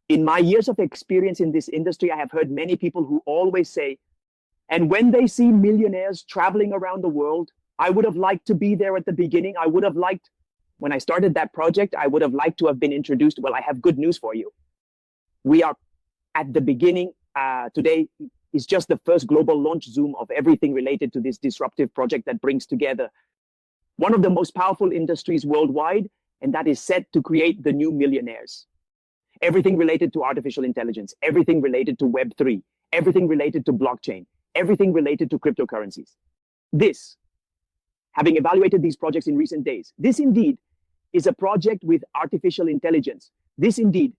In my years of experience in this industry, I have heard many people who always say, and when they see millionaires traveling around the world, I would have liked to be there at the beginning. I would have liked, when I started that project, I would have liked to have been introduced. Well, I have good news for you. We are at the beginning. Today is just the first global launch Zoom of everything related to this disruptive project that brings together one of the most powerful industries worldwide, and that is set to create the new millionaires. Everything related to artificial intelligence, everything related to Web3, everything related to blockchain, everything related to cryptocurrencies. This, having evaluated these projects in recent days, this indeed is a project with artificial intelligence. This indeed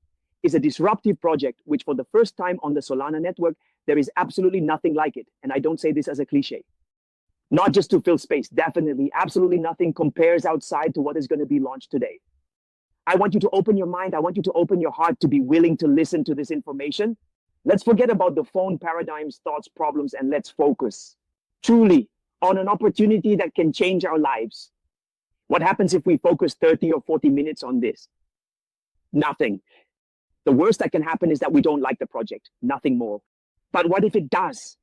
is a disruptive project, which for the first time on the Solana network, there is absolutely nothing like it. And I don't say this as a cliche. Not just to fill space, definitely, absolutely nothing compares outside to what is going to be launched today. I want you to open your mind. I want you to open your heart to be willing to listen to this information. Let's forget about the phone paradigms, thoughts, problems, and let's focus truly on an opportunity that can change our lives. What happens if we focus 30 or 40 minutes on this? Nothing. The worst that can happen is that we don't like the project, nothing more. But what if it does?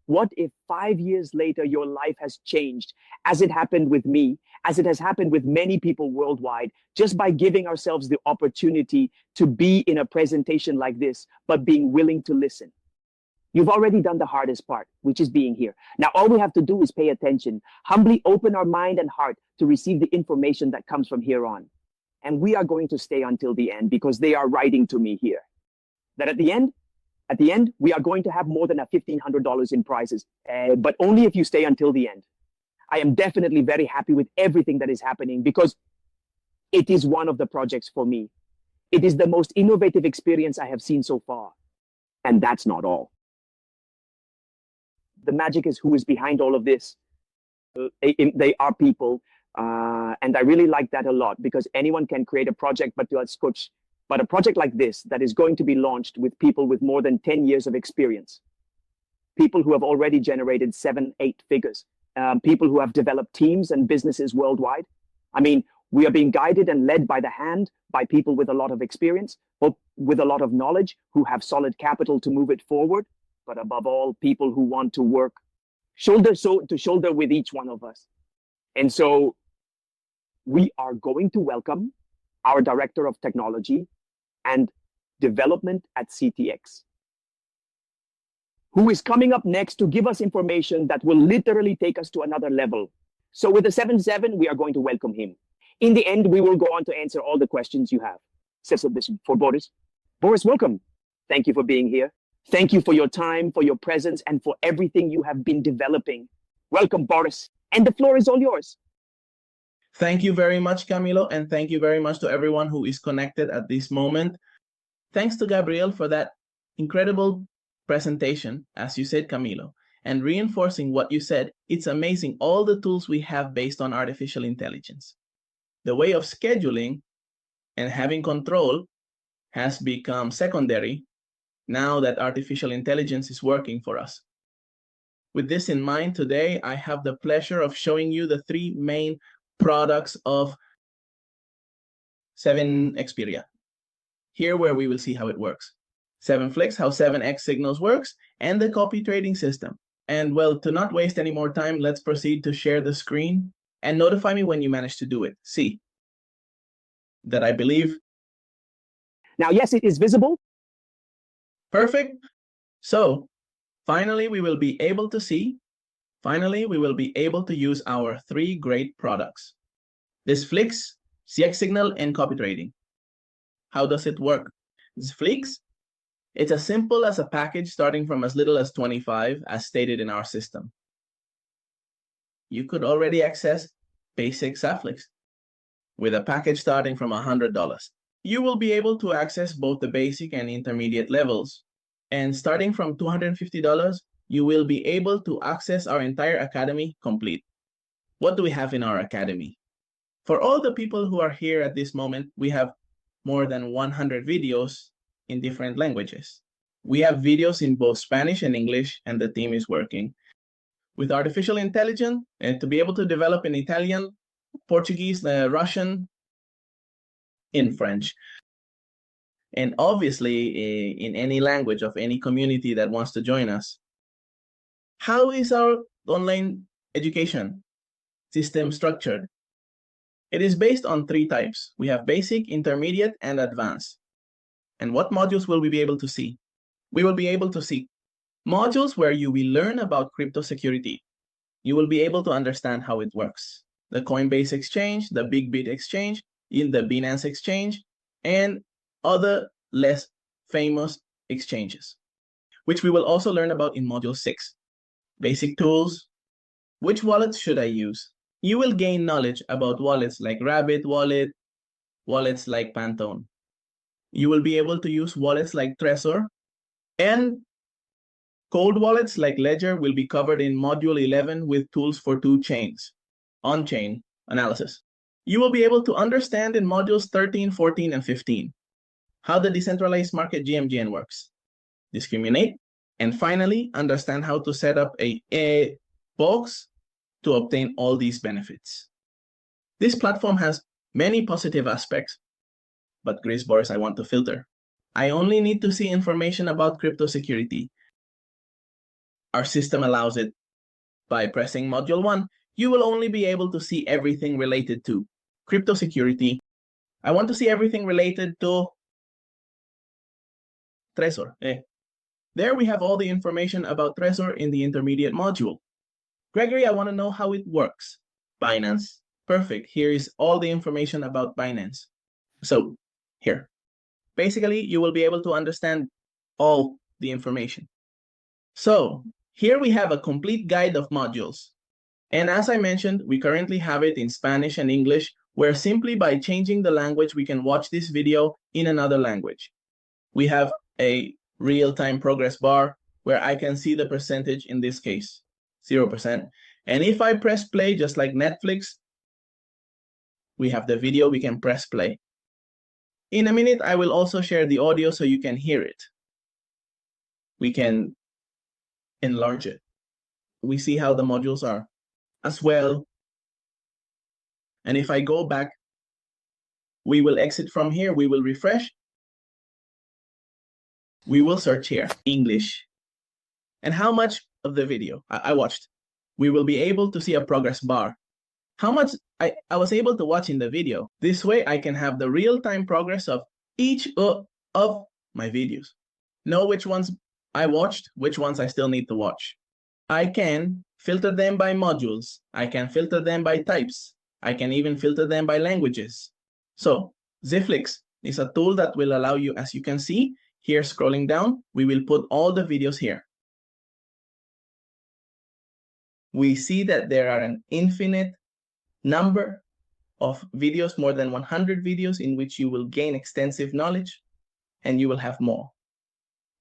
What if 5 years later, your life has changed, as it happened with me, as it has happened with many people worldwide, just by giving ourselves the opportunity to be in a presentation like this, but being willing to listen? You've already done the hardest part, which is being here. Now, all we have to do is pay attention, humbly open our mind and heart to receive the information that comes from here on. And we are going to stay until the end because they are writing to me here that at the end, we are going to have more than $1,500 in prizes, but only if you stay until the end. I am definitely very happy with everything that is happening because it is one of the projects for me. It is the most innovative experience I have seen so far. And that's not all. The magic is who is behind all of this. They are people. And I really like that a lot because anyone can create a project, but a project like this that is going to be launched with people with more than 10 years of experience, people who have already generated 7, 8 figures, people who have developed teams and businesses worldwide. I mean, we are being guided and led by the hand by people with a lot of experience, but with a lot of knowledge, who have solid capital to move it forward. But above all, people who want to work shoulder to shoulder with each one of us. And so we are going to welcome our Director of Technology and Development at CTX, who is coming up next to give us information that will literally take us to another level. So with the 7-7, we are going to welcome him. In the end, we will go on to answer all the questions you have. Says this for Boris. Boris, welcome. Thank you for being here. Thank you for your time, for your presence, and for everything you have been developing. Welcome, Boris. And the floor is all yours. Thank you very much, Camilo, and thank you very much to everyone who is connected at this moment. Thanks to Gabriel for that incredible presentation, as you said, Camilo, and reinforcing what you said. It's amazing all the tools we have based on artificial intelligence. The way of scheduling and having control has become secondary now that artificial intelligence is working for us. With this in mind, today I have the pleasure of showing you the 3 main products of 7 Xperia. Here where we will see how it works. 7Flex, how 7X signals works, and the copy trading system. And well, to not waste any more time, let's proceed to share the screen and notify me when you manage to do it. See that I believe. Now, yes, it is visible. Perfect. So finally, we will be able to see. Finally, we will be able to use our 3 great products. This Flix, CX signal, and copy trading. How does it work? This Flix, it's as simple as a package starting from as little as 25, as stated in our system. You could already access basic Saflix with a package starting from $100. You will be able to access both the basic and intermediate levels. And starting from $250, you will be able to access our entire academy complete. What do we have in our academy? For all the people who are here at this moment, we have more than 100 videos in different languages. We have videos in both Spanish and English, and the team is working with artificial intelligence and to be able to develop in Italian, Portuguese, Russian, in French. and obviously in any language of any community that wants to join us. How is our online education system structured? It is based on 3 types. We have basic, intermediate, and advanced. And what modules will we be able to see? We will be able to see modules where you will learn about crypto security. You will be able to understand how it works. The Coinbase exchange, the BigBit exchange, in the Binance exchange, and other less famous exchanges, which we will also learn about in module 6. Basic tools. Which wallet should I use? You will gain knowledge about wallets like Rabbit Wallet, wallets like Pantone. You will be able to use wallets like Trezor, and cold wallets like Ledger will be covered in Module 11 with tools for 2 chains, on-chain analysis. You will be able to understand in Modules 13, 14, and 15 how the decentralized market GMGN works, discriminate, and finally, understand how to set up a box to obtain all these benefits. This platform has many positive aspects, but Grace Boris, I want to filter. I only need to see information about crypto security. Our system allows it. By pressing Module 1, you will only be able to see everything related to crypto security. I want to see everything related to Trezor. There we have all the information about Trezor in the intermediate module. Gregory, I want to know how it works. Binance. Perfect. Here is all the information about Binance. So here, basically, you will be able to understand all the information. So here we have a complete guide of modules. And as I mentioned, we currently have it in Spanish and English, where simply by changing the language, we can watch this video in another language. We have a real-time progress bar where I can see the percentage in this case, 0%. And if I press play, just like Netflix, we have the video, we can press play. In a minute, I will also share the audio so you can hear it. We can enlarge it. We see how the modules are as well. And if I go back, we will exit from here, we will refresh. We will search here, English. And how much of the video I watched? We will be able to see a progress bar. How much I was able to watch in the video. This way I can have the real-time progress of each of my videos. Know which ones I watched, which ones I still need to watch. I can filter them by modules. I can filter them by types. I can even filter them by languages. So Zflix is a tool that will allow you, as you can see, here scrolling down, we will put all the videos here. We see that there are an infinite number of videos, more than 100 videos in which you will gain extensive knowledge, and you will have more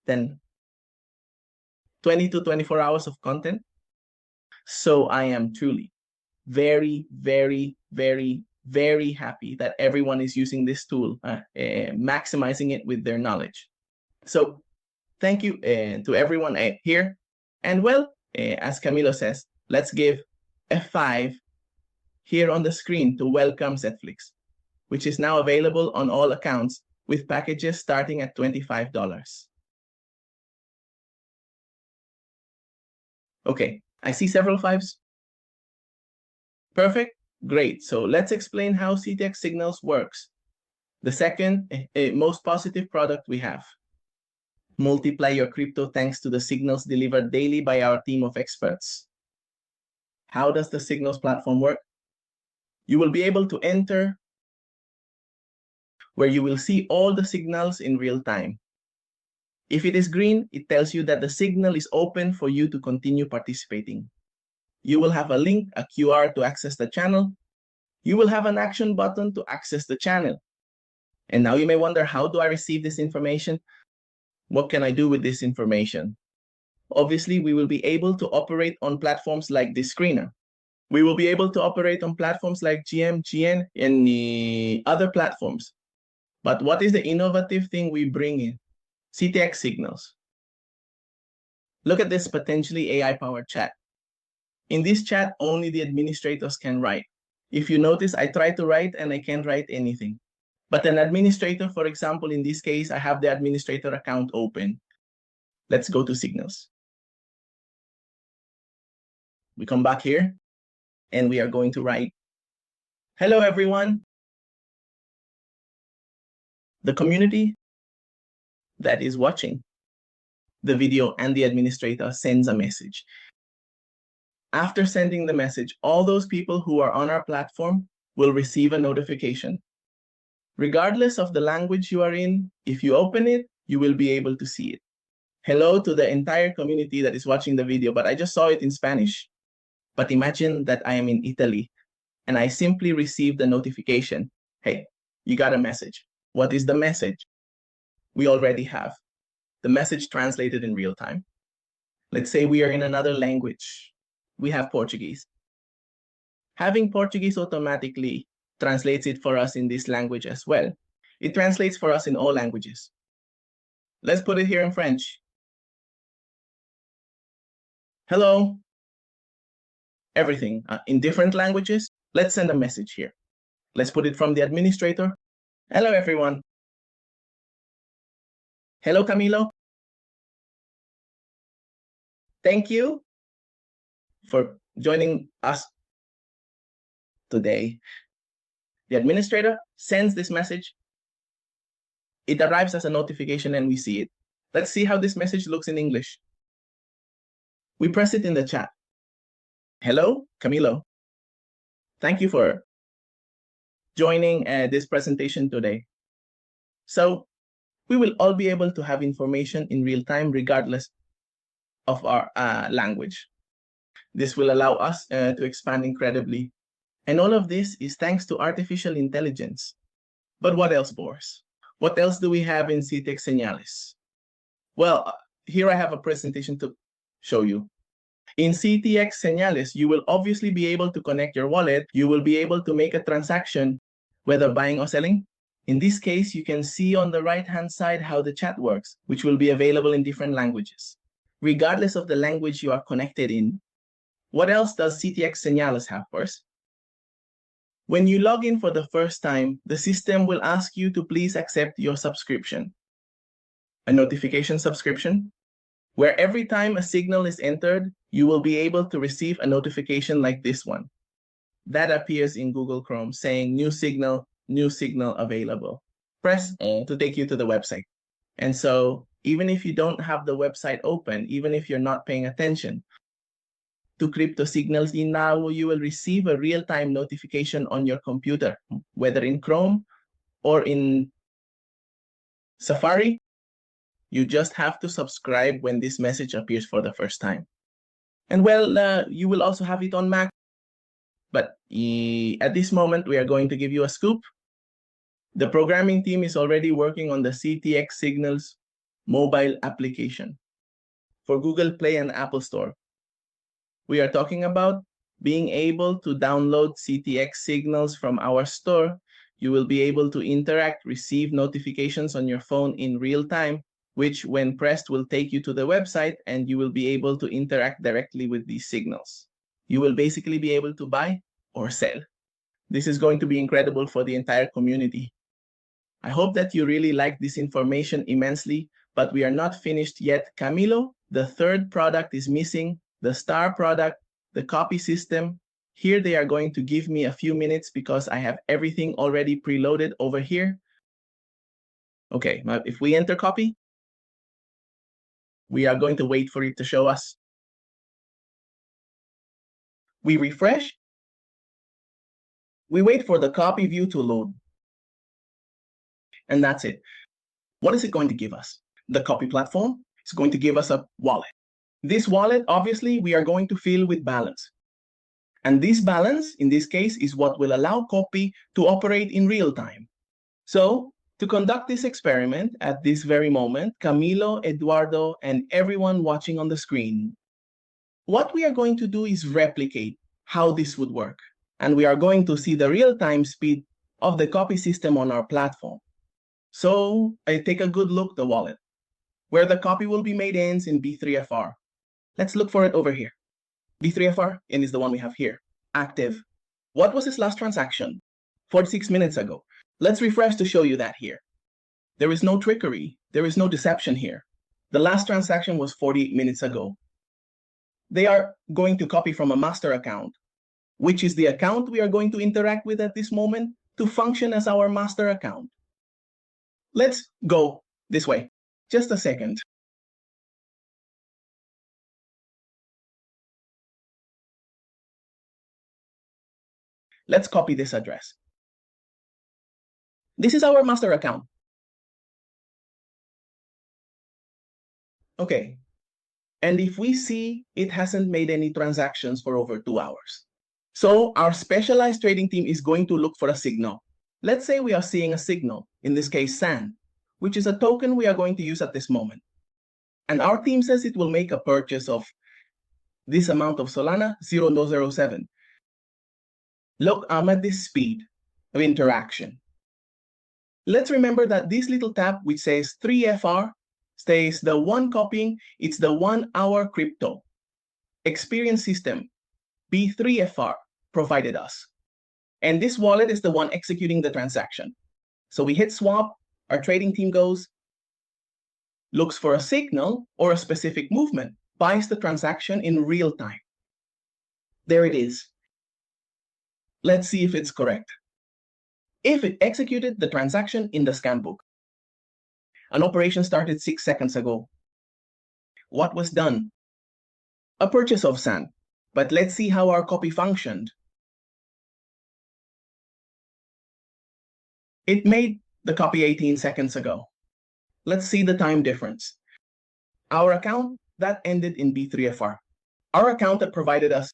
than 20 to 24 hours of content. So I am truly very, very, very, very happy that everyone is using this tool, maximizing it with their knowledge. So thank you to everyone here. And well, as Camilo says, let's give a 5 here on the screen to welcome Zflix, which is now available on all accounts with packages starting at $25. Okay, I see several 5s. Perfect, great. So let's explain how CTX Signals works. The second most positive product we have. Multiply your crypto thanks to the signals delivered daily by our team of experts. How does the Signals platform work? You will be able to enter where you will see all the signals in real time. If it is green, it tells you that the signal is open for you to continue participating. You will have a link, a QR to access the channel. You will have an action button to access the channel. And now you may wonder, how do I receive this information? What can I do with this information? Obviously, we will be able to operate on platforms like this screener. We will be able to operate on platforms like GMGN and the other platforms. But what is the innovative thing we bring in? CTX Signals. Look at this potentially AI-powered chat. In this chat, only the administrators can write. If you notice, I try to write and I can't write anything. But an administrator, for example, in this case, I have the administrator account open. Let's go to Signals. We come back here and we are going to write, hello, everyone. The community that is watching the video and the administrator sends a message. After sending the message, all those people who are on our platform will receive a notification. Regardless of the language you are in, if you open it, you will be able to see it. Hello to the entire community that is watching the video, but I just saw it in Spanish. But imagine that I am in Italy and I simply received a notification. Hey, you got a message. What is the message? We already have the message translated in real time. Let's say we are in another language. We have Portuguese. Having Portuguese automatically translates it for us in this language as well. It translates for us in all languages. Let's put it here in French. Hello. Everything in different languages. Let's send a message here. Let's put it from the administrator. Hello, everyone. Hello, Camilo. Thank you for joining us today. The administrator sends this message. It arrives as a notification and we see it. Let's see how this message looks in English. We press it in the chat. Hello, Camilo. Thank you for joining this presentation today. So we will all be able to have information in real time regardless of our language. This will allow us to expand incredibly. And all of this is thanks to artificial intelligence. But what else, Boris? What else do we have in CTX Señales? Well, here I have a presentation to show you. In CTX Señales, you will obviously be able to connect your wallet. You will be able to make a transaction, whether buying or selling. In this case, you can see on the right-hand side how the chat works, which will be available in different languages. Regardless of the language you are connected in, what else does CTX Señales have first? When you log in for the first time, the system will ask you to please accept your subscription. A notification subscription, where every time a signal is entered, you will be able to receive a notification like this one. That appears in Google Chrome saying new signal available. Press to take you to the website. And so even if you don't have the website open, even if you're not paying attention to crypto signals, now you will receive a real-time notification on your computer, whether in Chrome or in Safari. You just have to subscribe when this message appears for the first time. And well, you will also have it on Mac. But at this moment, we are going to give you a scoop. The programming team is already working on the CTX Signals mobile application for Google Play and Apple Store. We are talking about being able to download CTX Signals from our store. You will be able to interact, receive notifications on your phone in real time, which when pressed will take you to the website and you will be able to interact directly with these signals. You will basically be able to buy or sell. This is going to be incredible for the entire community. I hope that you really like this information immensely, but we are not finished yet. Camilo, the third product is missing, the star product, the copy system. Here they are going to give me a few minutes because I have everything already preloaded over here. Okay, now if we enter copy, we are going to wait for it to show us. We refresh. We wait for the copy view to load. And that's it. What is it going to give us? The copy platform is going to give us a wallet. This wallet, obviously, we are going to fill with balance. And this balance, in this case, is what will allow copy to operate in real time. So, to conduct this experiment at this very moment, Camilo, Eduardo, and everyone watching on the screen, what we are going to do is replicate how this would work. And we are going to see the real-time speed of the copy system on our platform. So I take a good look at the wallet, where the copy will be made ends in B3FR. Let's look for it over here. B3FR, and is the one we have here. Active. What was this last transaction? 46 minutes ago. Let's refresh to show you that here. There is no trickery. There is no deception here. The last transaction was 48 minutes ago. They are going to copy from a master account, which is the account we are going to interact with at this moment to function as our master account. Let's go this way. Just a second. Let's copy this address. This is our master account. Okay. And if we see it hasn't made any transactions for over 2 hours. So our specialized trading team is going to look for a signal. Let's say we are seeing a signal, in this case SAN, which is a token we are going to use at this moment. And our team says it will make a purchase of this amount of Solana, 0.07. Look, I'm at this speed of interaction. Let's remember that this little tab which says 3FR stays the one copying, it's the 1 hour crypto experience system B3FR provided us. And this wallet is the one executing the transaction. So we hit swap, our trading team goes, looks for a signal or a specific movement, buys the transaction in real time. There it is. Let's see if it's correct. If it executed the transaction in the scan book, an operation started 6 seconds ago. What was done? A purchase of SAN. But let's see how our copy functioned. It made the copy 18 seconds ago. Let's see the time difference. Our account, that ended in B3FR. Our account that provided us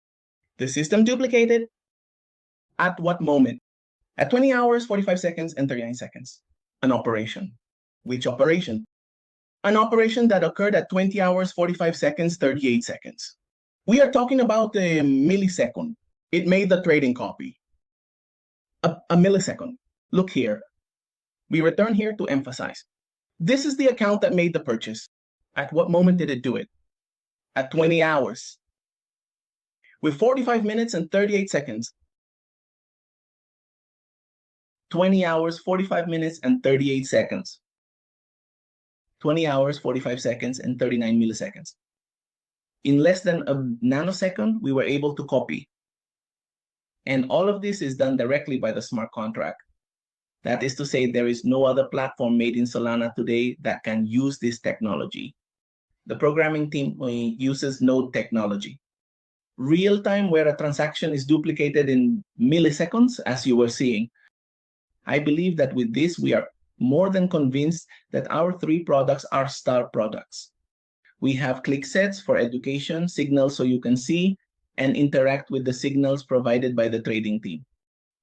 the system duplicated at what moment? At 20 hours, 45 seconds, and 39 seconds. An operation. Which operation? An operation that occurred at 20 hours, 45 seconds, 38 seconds. We are talking about a millisecond. It made the trading copy. A millisecond. Look here. We return here to emphasize. This is the account that made the purchase. At what moment did it do it? At 20 hours. With 45 minutes and 38 seconds. 20 hours, 45 minutes, and 38 seconds. 20 hours, 45 seconds, and 39 milliseconds. In less than a nanosecond, we were able to copy. And all of this is done directly by the smart contract. That is to say, there is no other platform made in Solana today that can use this technology. The programming team uses node technology. Real time, where a transaction is duplicated in milliseconds, as you were seeing. I believe that with this, we are more than convinced that our 3 products are star products. We have click sets for education, signals so you can see and interact with the signals provided by the trading team.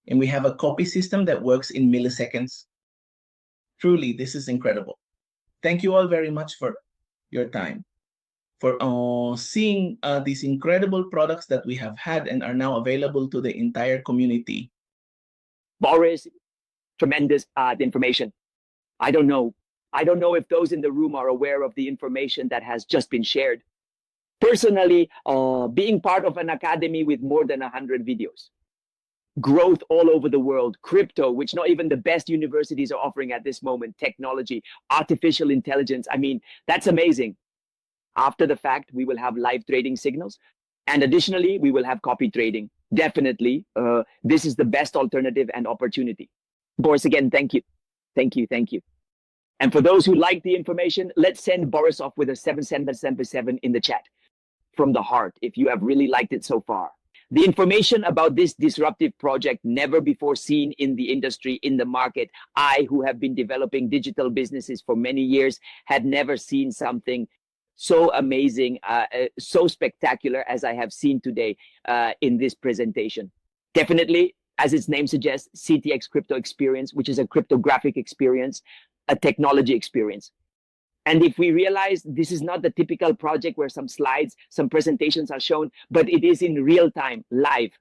And we have a copy system that works in milliseconds. Truly, this is incredible. Thank you all very much for your time, for seeing these incredible products that we have had and are now available to the entire community. Boris, tremendous information. I don't know if those in the room are aware of the information that has just been shared. Personally, being part of an academy with more than 100 videos, growth all over the world, crypto, which not even the best universities are offering at this moment, technology, artificial intelligence. I mean, that's amazing. After the fact, we will have live trading signals. And additionally, we will have copy trading. Definitely, this is the best alternative and opportunity. Boris, again, thank you. Thank you, thank you. And for those who like the information, let's send Boris off with a 777 in the chat. From the heart, if you have really liked it so far. The information about this disruptive project, never before seen in the industry, in the market. I, who have been developing digital businesses for many years, had never seen something so amazing, so spectacular as I have seen today in this presentation. Definitely, as its name suggests, CTX crypto experience, which is a cryptographic experience, a technology experience. And if we realize this is not the typical project where some slides, some presentations are shown, but it is in real time, live.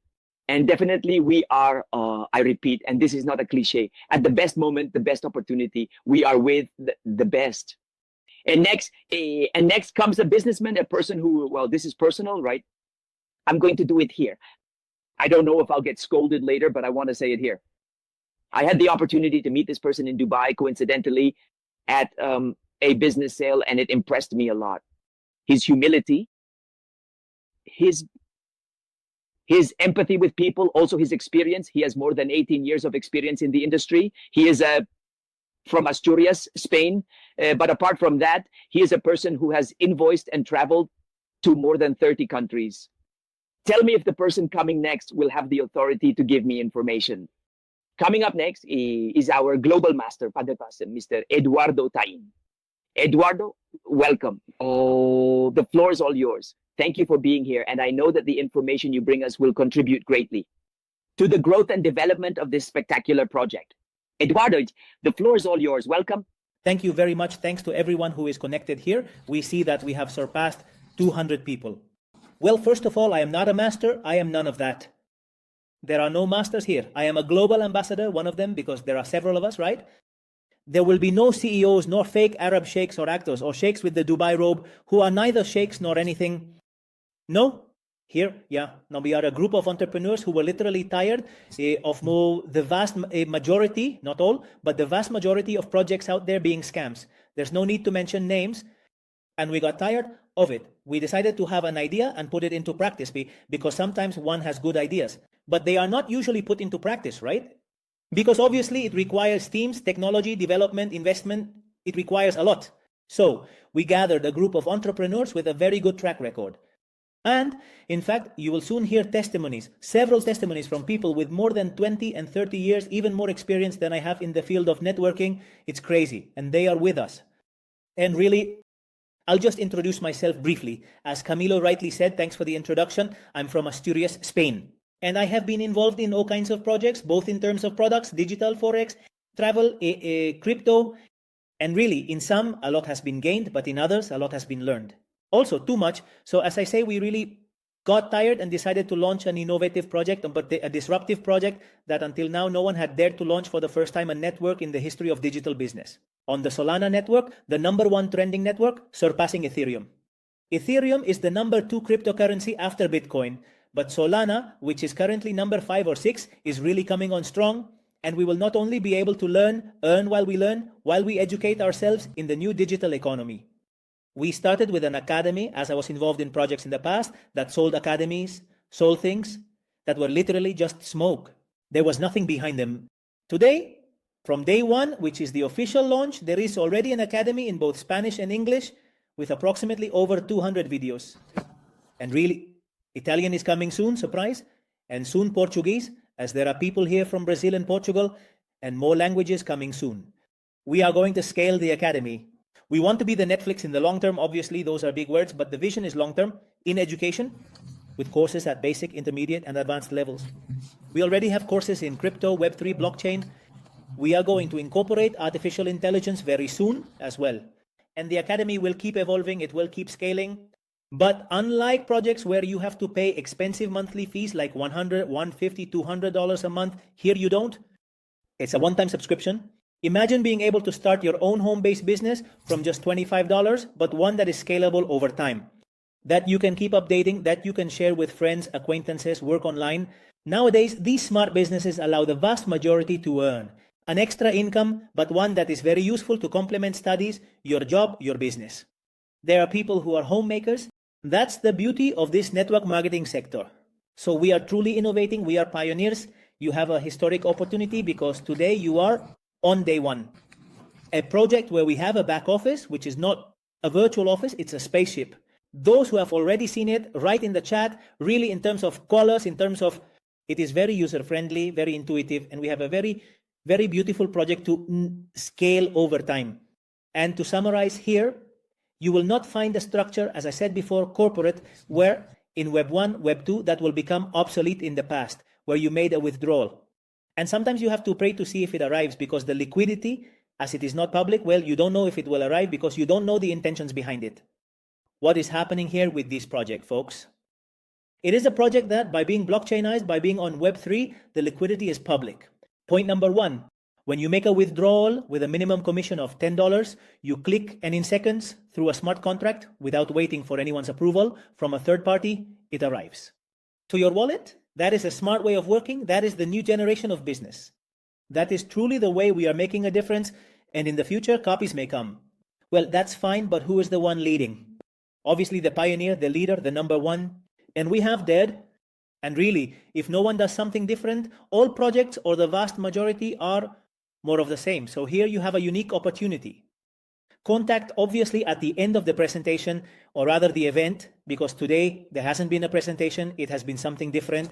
And definitely we are, I repeat, and this is not a cliche, at the best moment, the best opportunity, we are with the best. And next comes a businessman, a person who, well, this is personal, right? I'm going to do it here. I don't know if I'll get scolded later, but I want to say it here. I had the opportunity to meet this person in Dubai coincidentally at a business sale, and it impressed me a lot. His humility, his empathy with people, also his experience. He has more than 18 years of experience in the industry. He is from Asturias, Spain. But apart from that, he is a person who has invoiced and traveled to more than 30 countries. Tell me if the person coming next will have the authority to give me information. Coming up next is our global master, Mr. Eduardo Tain. Eduardo, welcome. Oh, the floor is all yours. Thank you for being here, and I know that the information you bring us will contribute greatly to the growth and development of this spectacular project. Eduardo, the floor is all yours. Welcome. Thank you very much. Thanks to everyone who is connected here. We see that we have surpassed 200 people. Well, first of all, I am not a master. I am none of that. There are no masters here. I am a global ambassador, one of them, because there are several of us, right? There will be no CEOs, nor fake Arab sheikhs or actors, or sheikhs with the Dubai robe, who are neither sheikhs nor anything. No. Here, yeah. Now we are a group of entrepreneurs who were literally tired of the vast majority, not all, but the vast majority of projects out there being scams. There's no need to mention names. And we got tired of it. We decided to have an idea and put it into practice because sometimes one has good ideas, but they are not usually put into practice, right? Because obviously it requires teams, technology, development, investment. It requires a lot. So we gathered a group of entrepreneurs with a very good track record. And in fact, you will soon hear testimonies, several testimonies from people with more than 20 and 30 years, even more experience than I have in the field of networking. It's crazy. And they are with us. And really, I'll just introduce myself briefly. As Camilo rightly said, thanks for the introduction. I'm from Asturias, Spain. And I have been involved in all kinds of projects, both in terms of products, digital, forex, travel, crypto. And really, in some, a lot has been gained, but in others, a lot has been learned. Also, too much. So as I say, we really got tired and decided to launch an innovative project, but a disruptive project that until now no one had dared to launch for the first time, a network in the history of digital business. On the Solana network, the #1 trending network, surpassing Ethereum. Ethereum is the #2 cryptocurrency after Bitcoin, but Solana, which is currently #5 or 6, is really coming on strong, and we will not only be able to earn while we educate ourselves in the new digital economy. We started with an academy, as I was involved in projects in the past that sold academies, sold things that were literally just smoke. There was nothing behind them. Today, from day one, which is the official launch, there is already an academy in both Spanish and English with approximately over 200 videos. And really, Italian is coming soon, surprise, and soon Portuguese, as there are people here from Brazil and Portugal, and more languages coming soon. We are going to scale the academy. We want to be the Netflix in the long term. Obviously, those are big words, but the vision is long term in education with courses at basic, intermediate, and advanced levels. We already have courses in crypto, Web3, blockchain. We are going to incorporate artificial intelligence very soon as well. And the academy will keep evolving. It will keep scaling. But unlike projects where you have to pay expensive monthly fees like $100, $150, $200 a month, here you don't. It's a one-time subscription. Imagine being able to start your own home-based business from just $25, but one that is scalable over time, that you can keep updating, that you can share with friends, acquaintances, work online. Nowadays, these smart businesses allow the vast majority to earn an extra income, but one that is very useful to complement studies, your job, your business. There are people who are homemakers. That's the beauty of this network marketing sector. So we are truly innovating. We are pioneers. You have a historic opportunity because today you are on day one. A project where we have a back office, which is not a virtual office, it's a spaceship. Those who have already seen it, write in the chat, really in terms of colors, in terms of, it is very user-friendly, very intuitive, and we have a very, very beautiful project to scale over time. And to summarize here, you will not find a structure, as I said before, corporate, where in Web 1, Web 2, that will become obsolete in the past, where you made a withdrawal. And sometimes you have to pray to see if it arrives because the liquidity, as it is not public, well, you don't know if it will arrive because you don't know the intentions behind it. What is happening here with this project, folks? It is a project that by being blockchainized, by being on Web3, the liquidity is public. Point number 1, when you make a withdrawal with a minimum commission of $10, you click and in seconds through a smart contract without waiting for anyone's approval from a third party, it arrives to your wallet. That is a smart way of working. That is the new generation of business. That is truly the way we are making a difference, and in the future, copies may come. Well, that's fine, but who is the one leading? Obviously, the pioneer, the leader, the number one. And we have dared, and really, if no one does something different, all projects or the vast majority are more of the same. So here you have a unique opportunity. Contact obviously at the end of the presentation, or rather the event, because today there hasn't been a presentation, it has been something different.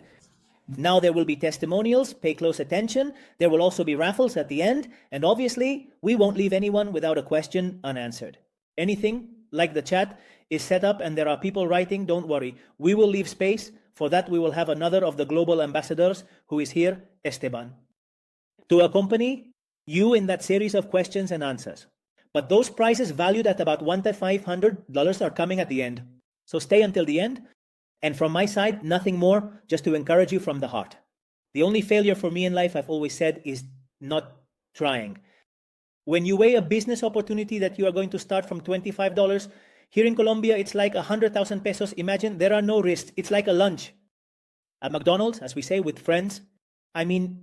Now there will be testimonials, pay close attention. There will also be raffles at the end, and obviously we won't leave anyone without a question unanswered. Anything like the chat is set up and there are people writing, don't worry. We will leave space. For that we will have another of the global ambassadors who is here, Esteban, to accompany you in that series of questions and answers. But those prizes valued at about $1,500 are coming at the end. So stay until the end. And from my side, nothing more, just to encourage you from the heart. The only failure for me in life, I've always said, is not trying. When you weigh a business opportunity that you are going to start from $25, here in Colombia, it's like 100,000 pesos. Imagine there are no risks. It's like a lunch at McDonald's, as we say, with friends. I mean,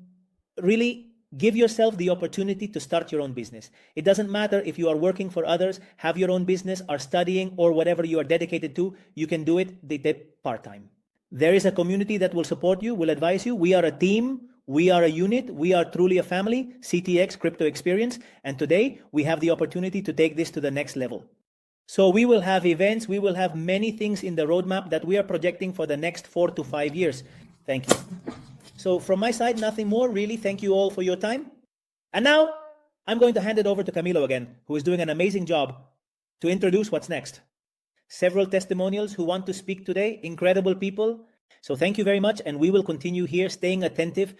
really, give yourself the opportunity to start your own business. It doesn't matter if you are working for others, have your own business, are studying, or whatever you are dedicated to, you can do it part-time. There is a community that will support you, will advise you. We are a team, we are a unit, we are truly a family, CTX, Crypto Experience, and today we have the opportunity to take this to the next level. So we will have events, we will have many things in the roadmap that we are projecting for the next 4 to 5 years. Thank you. So from my side, nothing more, really. Thank you all for your time. And now, I'm going to hand it over to Camilo again, who is doing an amazing job to introduce what's next. Several testimonials who want to speak today, incredible people. So thank you very much, and we will continue here, staying attentive.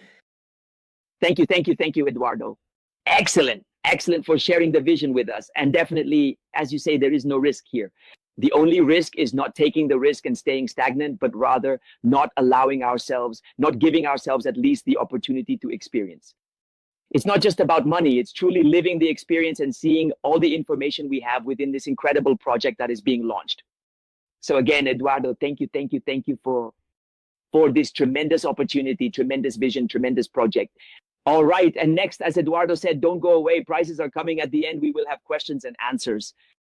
Thank you, Eduardo. Excellent for sharing the vision with us. And definitely, as you say, there is no risk here. The only risk is not taking the risk and staying stagnant, but rather not allowing ourselves, not giving ourselves at least the opportunity to experience. It's not just about money. It's truly living the experience and seeing all the information we have within this incredible project that is being launched. So again, Eduardo, thank you for this tremendous opportunity, tremendous vision, tremendous project. All right. And next, as Eduardo said, don't go away. Prizes are coming at the end. We will have questions and answers.